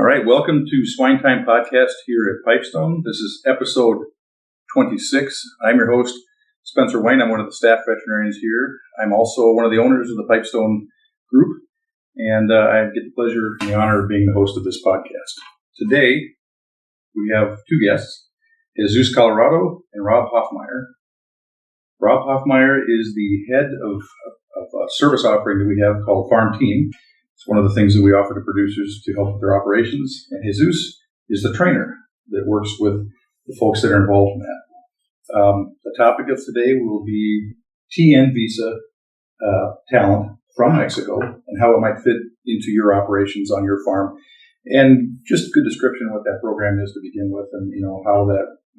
All right, welcome to SwineTime Podcast here at Pipestone. This is episode 26. I'm your host, Spencer Wayne. I'm one of the staff veterinarians here. I'm also one of the owners of the Pipestone Group, and I get the pleasure and the honor of being the host of this podcast. Today, we have two guests, Jesus Colorado and Rob Hofmeyer. Rob Hofmeyer is the head of a service offering that we have called Farm Team. It's one of the things that we offer to producers to help with their operations. And Jesus is the trainer that works with the folks that are involved in that. The topic of today will be TN visa talent from Mexico and how it might fit into your operations on your farm, and just a good description of what that program is to begin with, and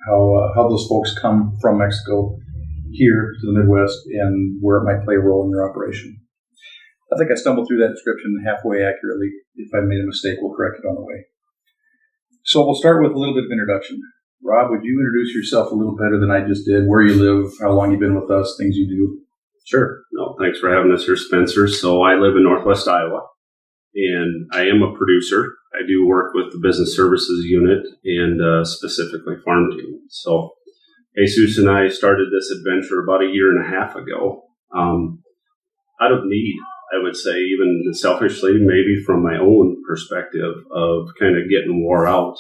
how those folks come from Mexico here to the Midwest and where it might play a role in your operation. I think I stumbled through that description halfway accurately. If I made a mistake, we'll correct it on the way. So we'll start with a little bit of introduction. Rob, would you introduce yourself a little better than I just did? Where you live, how long you've been with us, things you do? Sure. No, thanks for having us here, Spencer. So I live in Northwest Iowa, and I am a producer. I do work with the Business Services unit and specifically Farm Team. So Jesus and I started this adventure about a year and a half ago out of need. I would say, even selfishly, maybe from my own perspective of kind of getting wore out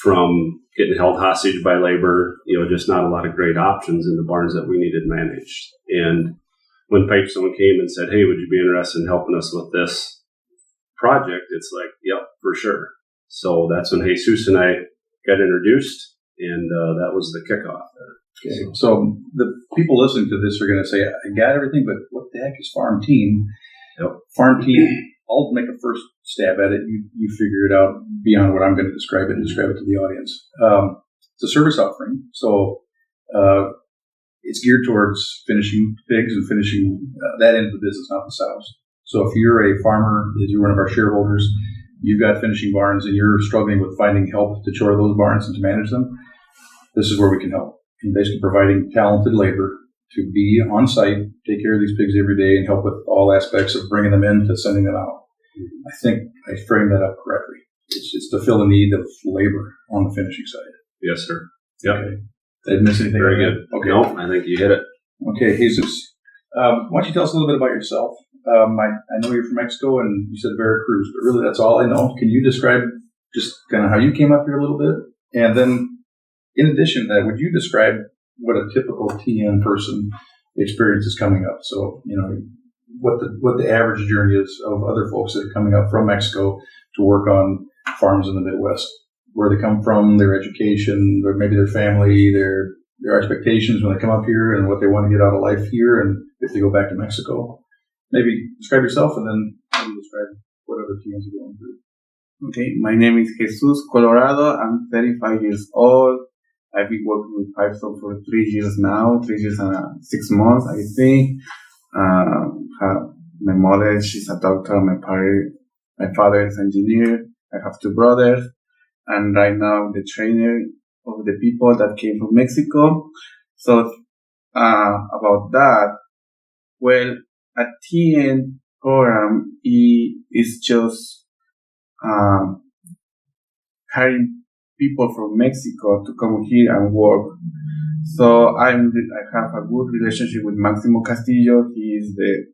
from getting held hostage by labor, just not a lot of great options in the barns that we needed managed. And when Pipestone came and said, hey, would you be interested in helping us with this project? It's like, yep, for sure. So that's when Jesus and I got introduced, and that was the kickoff there. Okay. So the people listening to this are going to say, I got everything, but what the heck is Farm Team? Yep. Farm Team, I'll make a first stab at it. You figure it out beyond what I'm going to describe it and describe it to the audience. It's a service offering. So it's geared towards finishing pigs and finishing that end of the business, not the sows. So if you're a farmer, if you're one of our shareholders, you've got finishing barns and you're struggling with finding help to chore those barns and to manage them, this is where we can help. And basically providing talented labor to be on site, take care of these pigs every day, and help with all aspects of bringing them in to sending them out. I think I framed that up correctly. It's to fill a need of labor on the finishing side. Yes, sir. Yep. Okay. Did I miss anything? Very good. Okay. No, I think you hit it. Okay, Jesus. Why don't you tell us a little bit about yourself? I know you're from Mexico, and you said Veracruz, but really that's all I know. Can you describe just kind of how you came up here a little bit? And then, in addition to that, would you describe what a typical TN person experiences coming up? So, what the average journey is of other folks that are coming up from Mexico to work on farms in the Midwest, where they come from, their education, or maybe their family, their expectations when they come up here, and what they want to get out of life here, and if they go back to Mexico. Maybe describe yourself, and then maybe describe what other TNs are going through. Okay, my name is Jesus Colorado. I'm 35 years old. I've been working with Pipestone for 3 years now, 3 years and 6 months, I think. My mother, she's a doctor. My father is an engineer. I have 2 brothers. And right now, I'm the trainer of the people that came from Mexico. So, about that, well, a TN program is just hiring people from Mexico to come here and work. So I have a good relationship with Máximo Castillo. He is the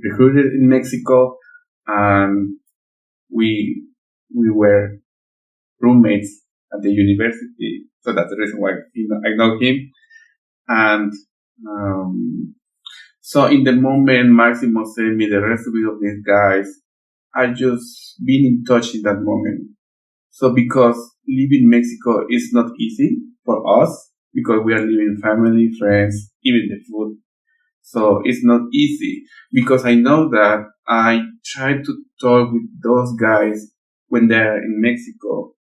recruiter in Mexico, and we were roommates at the university. So that's the reason why I know him. And so in the moment Máximo sent me the resume of these guys, I just been in touch in that moment. So because living in Mexico is not easy for us, because we are living family, friends, even the food. So it's not easy, because I know that I try to talk with those guys when they're in Mexico,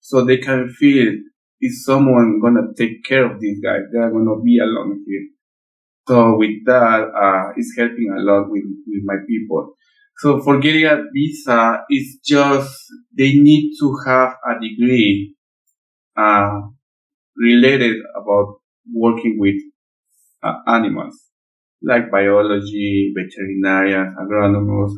so they can feel, is someone gonna take care of these guys? They're gonna be alone here. So with that, it's helping a lot with my people. So for getting a visa, it's just they need to have a degree related about working with animals, like biology, veterinarian, agronomist.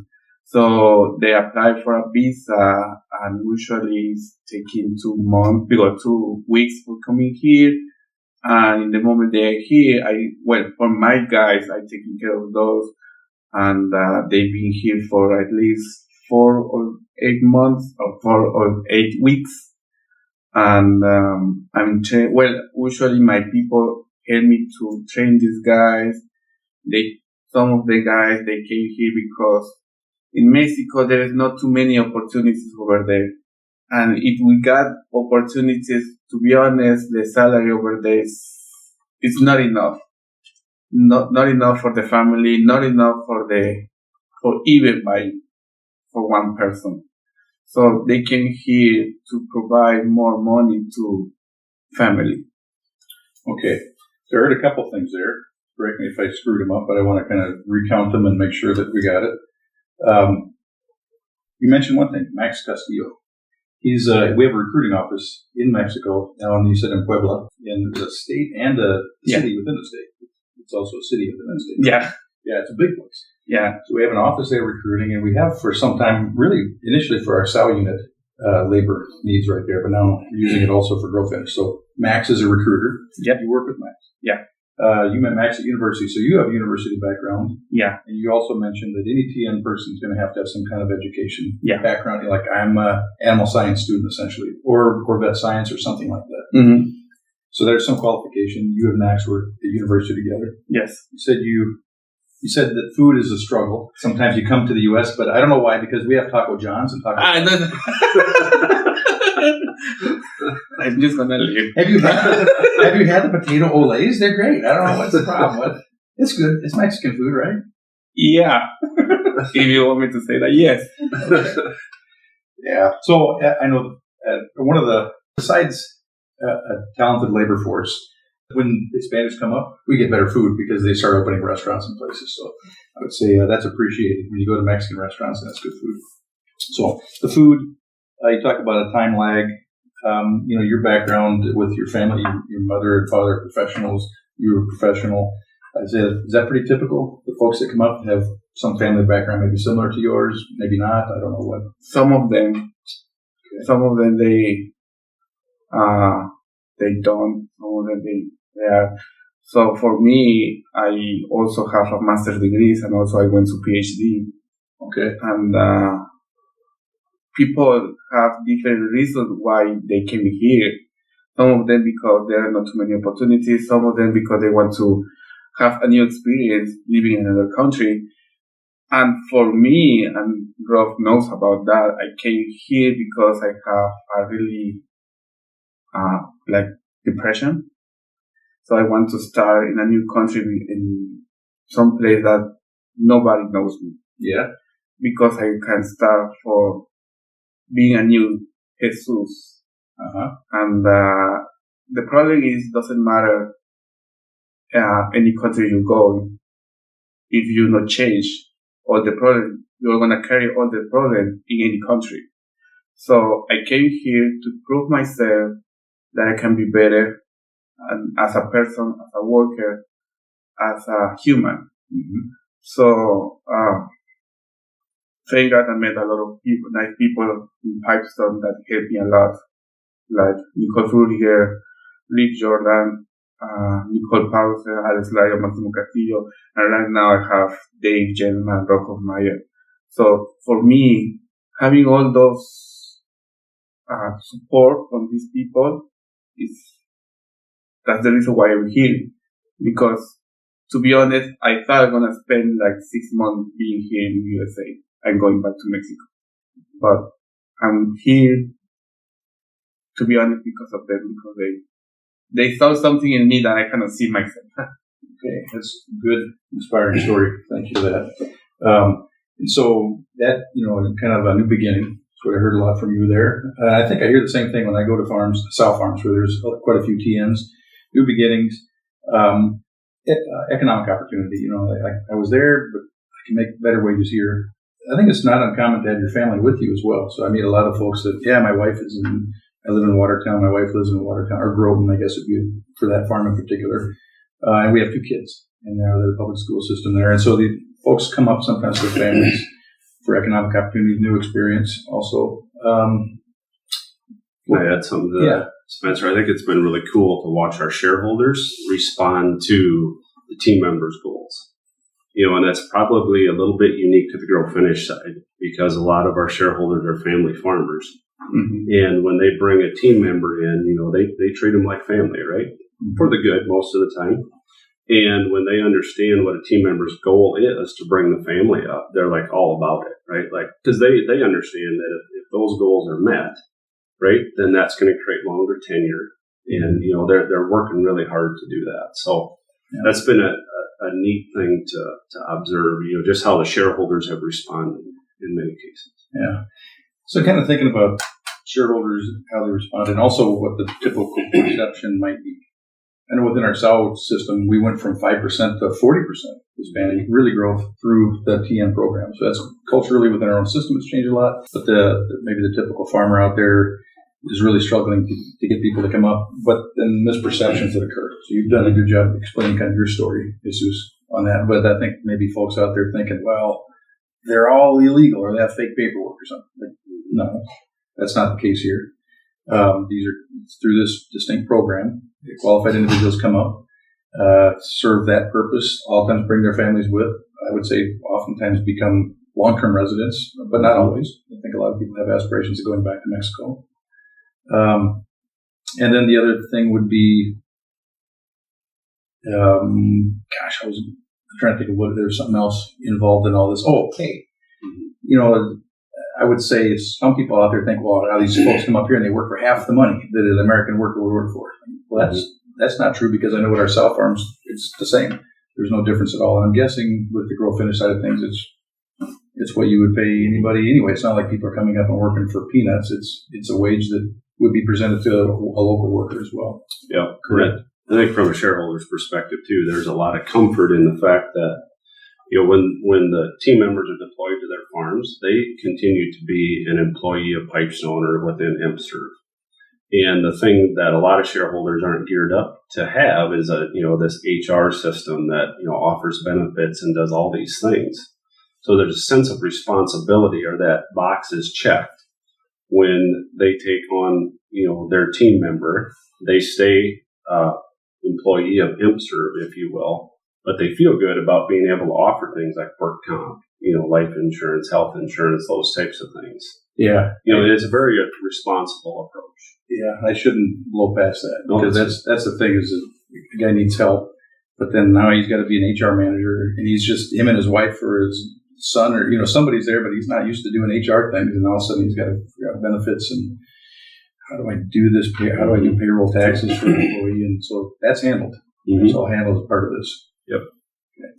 So they apply for a visa, and usually it's taking 2 months, because 2 weeks for coming here. And in the moment they're here, for my guys, I'm taking care of those, and they've been here for at least 4 or 8 months, or 4 or 8 weeks. And usually my people help me to train these guys. Some of the guys, they came here because in Mexico there is not too many opportunities over there. And if we got opportunities, to be honest, the salary over there is not enough. Not enough for the family, not enough for one person. So they came here to provide more money to family. Okay. So I heard a couple things there. Correct me if I screwed them up, but I want to kind of recount them and make sure that we got it. You mentioned one thing, Max Castillo. We have a recruiting office in Mexico now, and you said in Puebla, in the state and the city within the state. It's also a city within the state. Yeah. Yeah, it's a big place. Yeah. So we have an office there recruiting, and we have for some time, really initially for our sow unit labor needs right there, but now we're using it also for grow finish. So Max is a recruiter. Yep. You work with Max. Yeah. You met Max at university, so you have a university background. Yeah. And you also mentioned that any TN person is going to have some kind of education background. Like I'm an animal science student, essentially, or vet science or something like that. Mm-hmm. So there's some qualification. You and Max work at university together. Yes. You said that food is a struggle. Sometimes you come to the U.S., but I don't know why, because we have Taco John's and Taco I'm just going to leave. Have you had the potato olays? They're great. I don't know what's the problem. It's good. It's Mexican food, right? Yeah. If you want me to say that, yes. Yeah. So I know one of the, besides a talented labor force, when Spanish come up, we get better food because they start opening restaurants and places. So I would say that's appreciated when you go to Mexican restaurants, and that's good food. So the food, you talk about a time lag. Your background with your family, your mother and father are professionals. You were a professional. Is that pretty typical? The folks that come up have some family background maybe similar to yours, maybe not. I don't know what. Some of them. Okay. Some of them they don't. Some of them they are. So for me, I also have a master's degree, and also I went to PhD. Okay. And people have different reasons why they came here. Some of them because there are not too many opportunities. Some of them because they want to have a new experience living in another country. And for me, and Rob knows about that, I came here because I have a really depression. So I want to start in a new country, in some place that nobody knows me. Yeah. Because I can start for being a new Jesus. Uh-huh. And the problem is, doesn't matter any country you go, if you not change all the problem, you're gonna carry all the problem in any country. So I came here to prove myself that I can be better, and as a person, as a worker, as a human. Mm-hmm. So thank God I met a lot of people, nice people in Pipestone that helped me a lot, like Nicole Frudiger, Rick Jordan, Nicole Pause, Alex Lario, Maximo Castillo, and right now I have Dave Gentleman, Rob Hofmeyer. So for me, having all those support from these people that's the reason why I'm here. Because to be honest, I thought I'm gonna spend like 6 months being here in the USA and going back to Mexico. But I'm here, to be honest, because of them, because they saw something in me that I cannot see myself. Okay, that's a good, inspiring story. Thank you for that. And so that, kind of a new beginning. That's what I heard a lot from you there. I think I hear the same thing when I go to farms, sow farms, where there's quite a few TNs, new beginnings, economic opportunity. I was there, but I can make better wages here. I think it's not uncommon to have your family with you as well. So I meet a lot of folks that, my wife I live in Watertown, my wife lives in Watertown, or Groveland, I guess would be for that farm in particular. And we have 2 kids, and they're the public school system there. And so the folks come up sometimes with families for economic opportunity, new experience also. Can I add something to that? Spencer, I think it's been really cool to watch our shareholders respond to the team members' goals. And that's probably a little bit unique to the grow finish side because a lot of our shareholders are family farmers. Mm-hmm. And when they bring a team member in, they treat them like family, right? Mm-hmm. For the good most of the time. And when they understand what a team member's goal is to bring the family up, they're like all about it, right? Like, because they understand that if those goals are met, right, then that's going to create longer tenure. And, they're working really hard to do that. So that's been a neat thing to observe, just how the shareholders have responded in many cases. Yeah. So kind of thinking about shareholders, how they respond, and also what the typical perception might be. I know within our sow system, we went from 5% to 40% Hispanic, really growth through the TN program. So that's culturally within our own system, it's changed a lot. But maybe the typical farmer out there is really struggling to get people to come up. But then misperceptions that occur. So you've done a good job explaining kind of your story, Jesus, on that. But I think maybe folks out there thinking, well, they're all illegal or they have fake paperwork or something. No, that's not the case here. These are through this distinct program. Qualified individuals come up, serve that purpose, oftentimes bring their families with. I would say oftentimes become long-term residents, but not always. I think a lot of people have aspirations of going back to Mexico. And then the other thing would be, I was trying to think of what there's something else involved in all this. Oh, okay. I would say some people out there think, well, how these folks come up here and they work for half the money that an American worker would work for. Well, that's not true because I know with our sow farms, it's the same. There's no difference at all. And I'm guessing with the grow finish side of things, it's what you would pay anybody anyway. It's not like people are coming up and working for peanuts. It's a wage that would be presented to a local worker as well. Yeah, correct. I think from a shareholder's perspective too, there's a lot of comfort in the fact that when the team members are deployed to their farms, they continue to be an employee of Pipestone or within IMSERV. And the thing that a lot of shareholders aren't geared up to have is this HR system that offers benefits and does all these things. So there's a sense of responsibility, or that box is checked when they take on their team member. They stay employee of IMSERV, if you will. But they feel good about being able to offer things like work comp, life insurance, health insurance, those types of things. Yeah. It's a very responsible approach. Yeah, I shouldn't blow past that because that's the thing is that the guy needs help, but then now he's got to be an HR manager and he's just him and his wife or his son or, somebody's there, but he's not used to doing HR things and all of a sudden he's got to figure out benefits and how do I do this? How do I do payroll taxes for an employee? And so that's handled. Mm-hmm. It's all handled as part of this. Yep. Okay.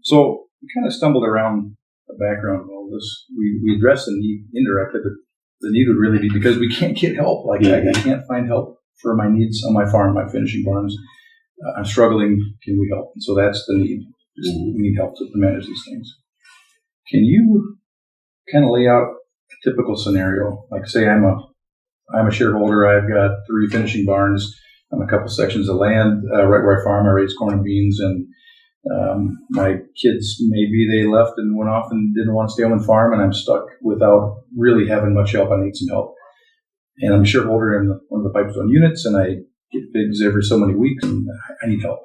So we kind of stumbled around the background of all this. We addressed the need indirectly, but the need would really be because we can't get help. Like I can't find help for my needs on my farm, my finishing barns. I'm struggling. Can we help? And so that's the need. We need help to manage these things. Can you kind of lay out a typical scenario? Like say I'm a shareholder. I've got 3 finishing barns on a couple sections of land right where I farm. I raise corn and beans, and my kids, maybe they left and went off and didn't want to stay home and farm, and I'm stuck without really having much help. I need some help. And I'm a shareholder in one of the Pipestone units, and I get pigs every so many weeks, and I need help.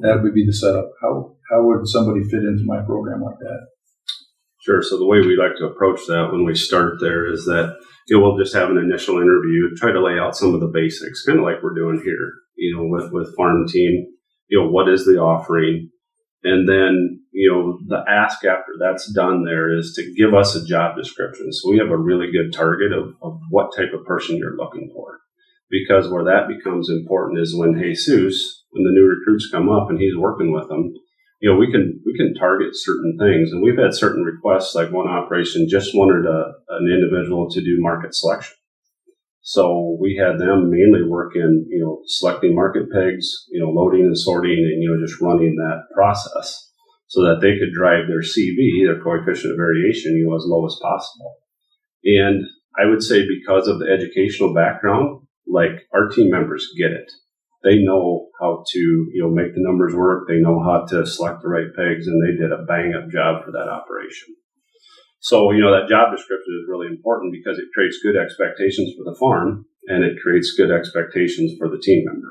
That would be the setup. How would somebody fit into my program like that? Sure. So the way we like to approach that when we start there is that we'll just have an initial interview and try to lay out some of the basics, kind of like we're doing here, with Farm Team. What is the offering? And then, the ask after that's done there is to give us a job description. So we have a really good target of what type of person you're looking for. Because where that becomes important is when the new recruits come up and he's working with them, we can target certain things. And we've had certain requests, like one operation just wanted an individual to do market selection. So we had them mainly work in, selecting market pegs, loading and sorting and, just running that process so that they could drive their CV, their coefficient of variation, as low as possible. And I would say because of the educational background, like our team members get it. They know how to, make the numbers work. They know how to select the right pegs, and they did a bang-up job for that operation. So, that job description is really important because it creates good expectations for the farm and it creates good expectations for the team member.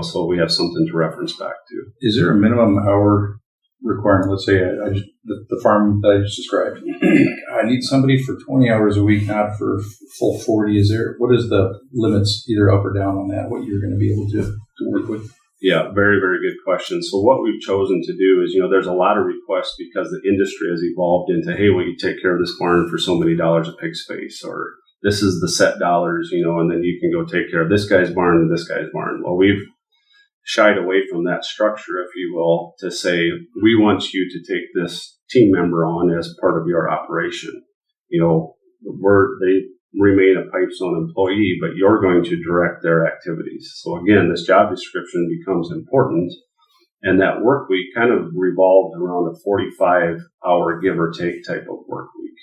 So we have something to reference back to. Is there a minimum hour requirement? Let's say the farm that I just described. I need somebody for 20 hours a week, not for full 40. What is the limits, either up or down on that, what you're going to be able to work with? Yeah, very, very good question. So what we've chosen to do is, there's a lot of requests because the industry has evolved into, hey, will you take care of this barn for so many dollars a pig space? Or this is the set dollars, and then you can go take care of this guy's barn and this guy's barn. Well, we've shied away from that structure, if you will, to say, we want you to take this team member on as part of your operation. They remain a Pipestone employee, but you're going to direct their activities. So again, this job description becomes important, and that work week kind of revolved around a 45-hour give or take type of work week.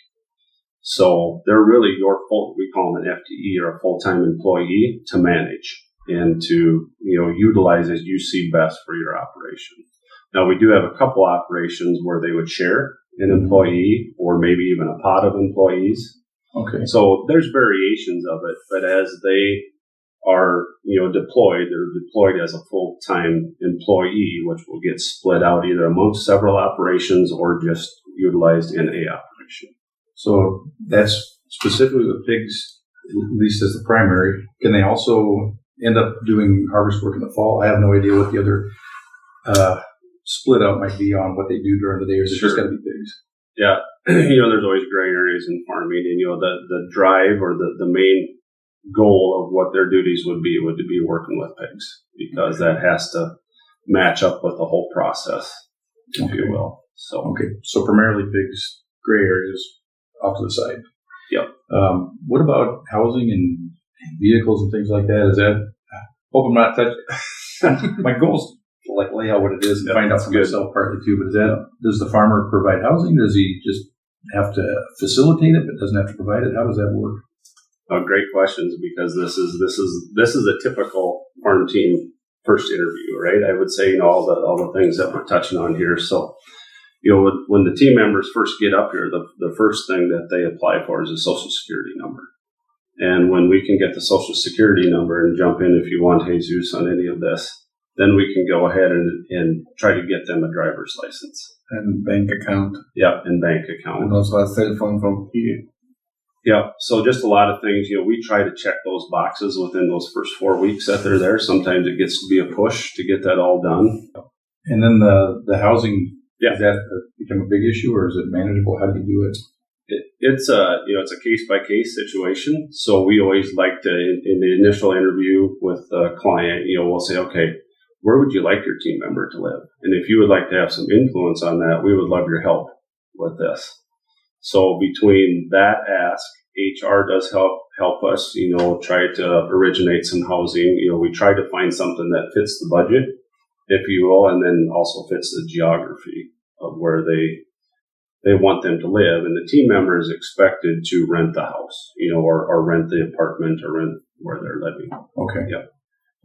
So they're really we call them an FTE or a full-time employee to manage and to, utilize as you see best for your operation. Now, we do have a couple operations where they would share an employee or maybe even a pod of employees. Okay. So there's variations of it, but as they are, deployed, they're deployed as a full-time employee, which will get split out either amongst several operations or just utilized in a operation. So that's specifically with pigs, at least as the primary. Can they also end up doing harvest work in the fall? I have no idea what the other split out might be on what they do during the day, or is it just got to be pigs? Yeah. There's always gray areas in farming, and, the drive or the main goal of what their duties would be working with pigs, because that has to match up with the whole process, if you will. So primarily pigs, gray areas off to the side. Yep. What about housing and vehicles and things like that? Is that, hope I'm not touching, my goal is to lay out what it is and find out for myself partly too, but does the farmer provide housing? Does he just have to facilitate it, but doesn't have to provide it? How does that work? Oh, great questions, because this is a typical farm team first interview, right? I would say, all the things that we're touching on here. So, when the team members first get up here, the first thing that they apply for is a social security number. And when we can get the social security number and jump in if you want Jesus on any of this, then we can go ahead and try to get them a driver's license. And bank account. Yeah, and bank account. And also a cell phone from here. Yeah, so just a lot of things, we try to check those boxes within those first 4 weeks that they're there. Sometimes it gets to be a push to get that all done. And then the housing, does that become a big issue, or is it manageable? How do you do it? It's a case-by-case situation. So we always like to, in the initial interview with the client, we'll say, okay, where would you like your team member to live? And if you would like to have some influence on that, we would love your help with this. So between that ask, HR does help us, try to originate some housing. We try to find something that fits the budget, if you will, and then also fits the geography of where they want them to live. And the team member is expected to rent the house, or rent the apartment or rent where they're living. Okay. Yep.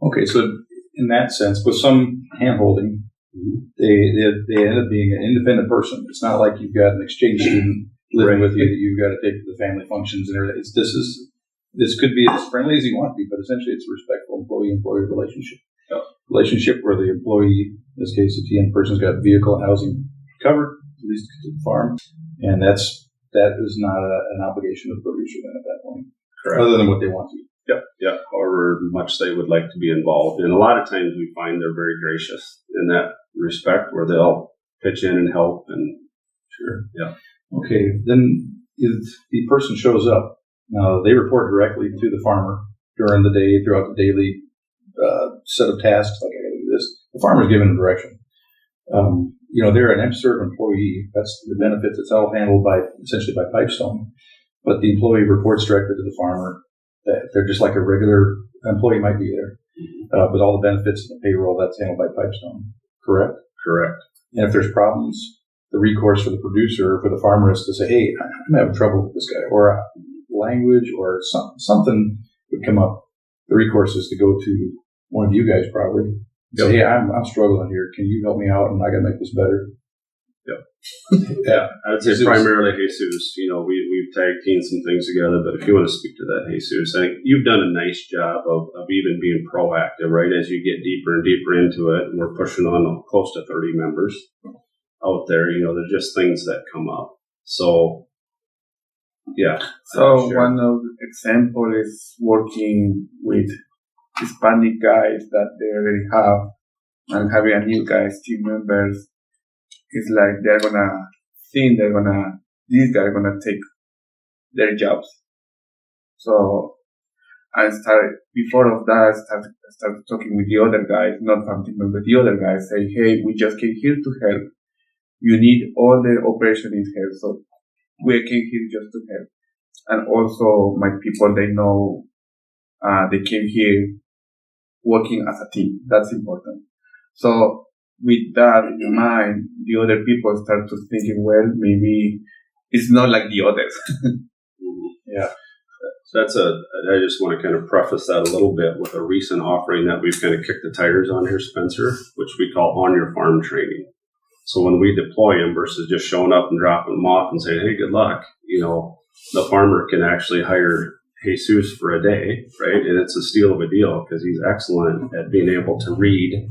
Okay. So in that sense, with some hand-holding, they end up being an independent person. It's not like you've got an exchange student living with you that you've got to take to the family functions and everything. This could be as friendly as you want to be, but essentially it's a respectful employee-employee relationship. Yep. Relationship where the employee, in this case the TN person's got vehicle and housing covered, at least to the farm, and that is not an obligation of the producer then at that point. Correct. Other than what they want to. Yep. However much they would like to be involved. And a lot of times we find they're very gracious in that respect, where they'll pitch in and help. And sure. Yeah. Okay. Then if the person shows up, they report directly to the farmer during the day, throughout the daily set of tasks. Like, I got to do this. The farmer's given them direction. They're an MServe employee. That's the benefits. It's all handled essentially by Pipestone. But the employee reports directly to the farmer. They're just like a regular employee might be there. But all the benefits and the payroll, that's handled by Pipestone. Correct? Correct. And if there's problems, the recourse for the producer, for the farmer, is to say, hey, I'm having trouble with this guy, or language or something would come up. The recourse is to go to one of you guys probably. Say, hey, I'm struggling here. Can you help me out? And I got to make this better. Yeah. I would say primarily Jesus. We've tag teamed some things together, but if you want to speak to that, Jesus, I think you've done a nice job of even being proactive, right? As you get deeper and deeper into it, and we're pushing on close to 30 members out there, there's just things that come up. So, yeah. So one of the example is working with Hispanic guys that they already have and having a new guys, team members. It's like these guys are gonna take their jobs. So I started talking with the other guys, not farm team members, the other guys say, hey, we just came here to help. You need all the operation in help, so we came here just to help. And also my people, they know, they came here working as a team. That's important. So with that in mind, the other people start to thinking, well, maybe it's not like the others. Yeah. So I just want to kind of preface that a little bit with a recent offering that we've kind of kicked the tires on here, Spencer, which we call On Your Farm training. So when we deploy them versus just showing up and dropping them off and saying, hey, good luck, the farmer can actually hire Jesus for a day, right? And it's a steal of a deal because he's excellent at being able to read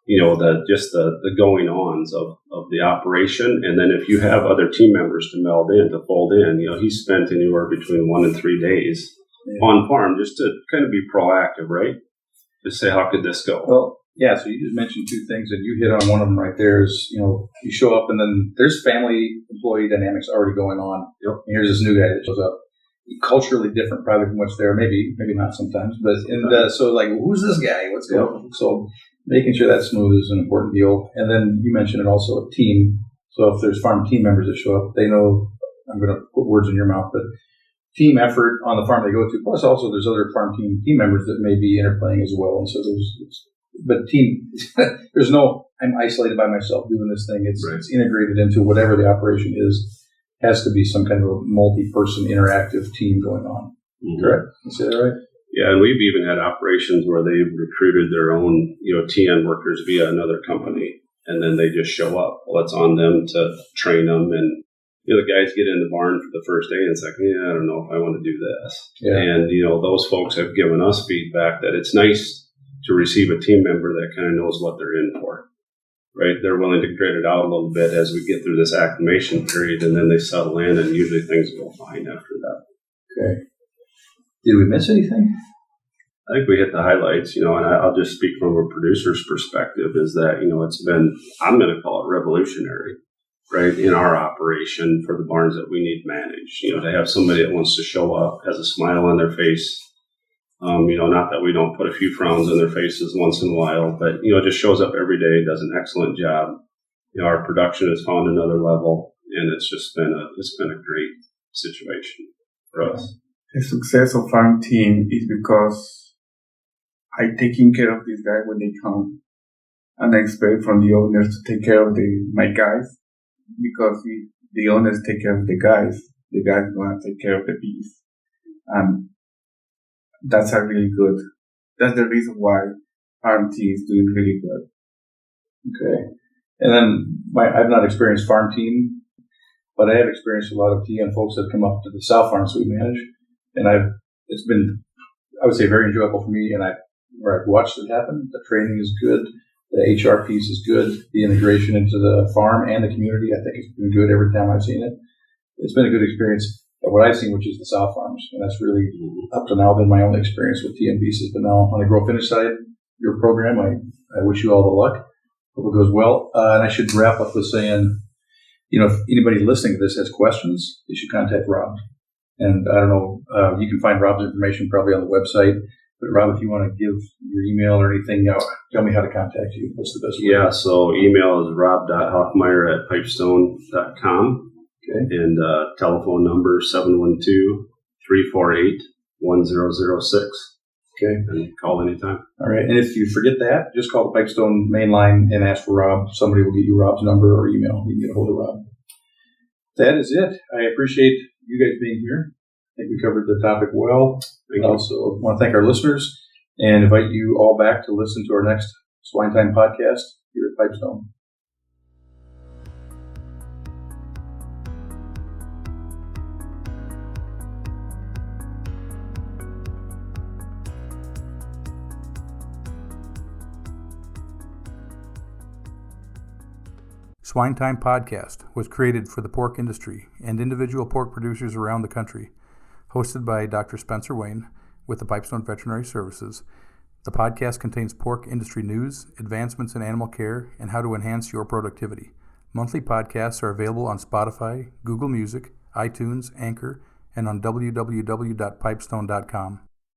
the going-ons of the operation. And then if you have other team members to fold in, he spent anywhere between 1 and 3 days on farm just to kind of be proactive, right? Just say, how could this go? Well, yeah, so you just mentioned two things, and you hit on one of them right there is, you show up and then there's family employee dynamics already going on. Yep. And here's this new guy that shows up. Culturally different probably from what's there, maybe not sometimes, but so like, who's this guy? What's going on? So making sure that's smooth is an important deal. And then you mentioned it also a team. So if there's farm team members that show up, they know, I'm going to put words in your mouth, but team effort on the farm they go to. Plus also there's other farm team members that may be interplaying as well. And so but team, there's no, I'm isolated by myself doing this thing. It's integrated into whatever the operation is. Has to be some kind of a multi-person interactive team going on. Mm-hmm. Correct? You say that right? Yeah, and we've even had operations where they've recruited their own, TN workers via another company, and then they just show up. Well, it's on them to train them, and the guys get in the barn for the first day, and it's like, I don't know if I want to do this. Yeah. And those folks have given us feedback that it's nice to receive a team member that kind of knows what they're in for. Right, they're willing to grit it out a little bit as we get through this acclimation period, and then they settle in, and usually things go fine after that. Okay. Did we miss anything? I think we hit the highlights, and I'll just speak from a producer's perspective, is that, it's been, I'm going to call it revolutionary, right, in our operation for the barns that we need managed. To have somebody that wants to show up, has a smile on their face. Not that we don't put a few frowns on their faces once in a while, but, just shows up every day, does an excellent job. Our production has found another level, and it's been a great situation for us. The success of farm team is because I taking care of these guys when they come, and I expect from the owners to take care of my guys, because if the owners take care of the guys going to take care of the bees. And that's really good. That's the reason why farm team is doing really good. Okay. And then I've not experienced farm team, but I have experienced a lot of TN folks that come up to the South Farms we manage. And it's been, I would say, very enjoyable for me. And where I've watched it happen, the training is good. The HR piece is good. The integration into the farm and the community, I think, has been good every time I've seen it. It's been a good experience. What I've seen, which is the South Farms, and that's really up to now been my only experience with TN Beasts. But now on the grow finish side, your program, I wish you all the luck. Hope it goes well. And I should wrap up with saying, if anybody listening to this has questions, they should contact Rob. And I don't know, you can find Rob's information probably on the website. But Rob, if you want to give your email or anything, tell me how to contact you. What's the best way? Yeah, so email is rob.hofmeyer@pipestone.com. Okay. And telephone number 712-348-1006. Okay. And call anytime. All right. And if you forget that, just call the Pipestone main line and ask for Rob. Somebody will get you Rob's number or email. You can get a hold of Rob. That is it. I appreciate you guys being here. I think we covered the topic well. I also want to thank our listeners and invite you all back to listen to our next SwineTime podcast here at Pipestone. SwineTime Podcast was created for the pork industry and individual pork producers around the country. Hosted by Dr. Spencer Wayne with the Pipestone Veterinary Services, the podcast contains pork industry news, advancements in animal care, and how to enhance your productivity. Monthly podcasts are available on Spotify, Google Music, iTunes, Anchor, and on www.pipestone.com.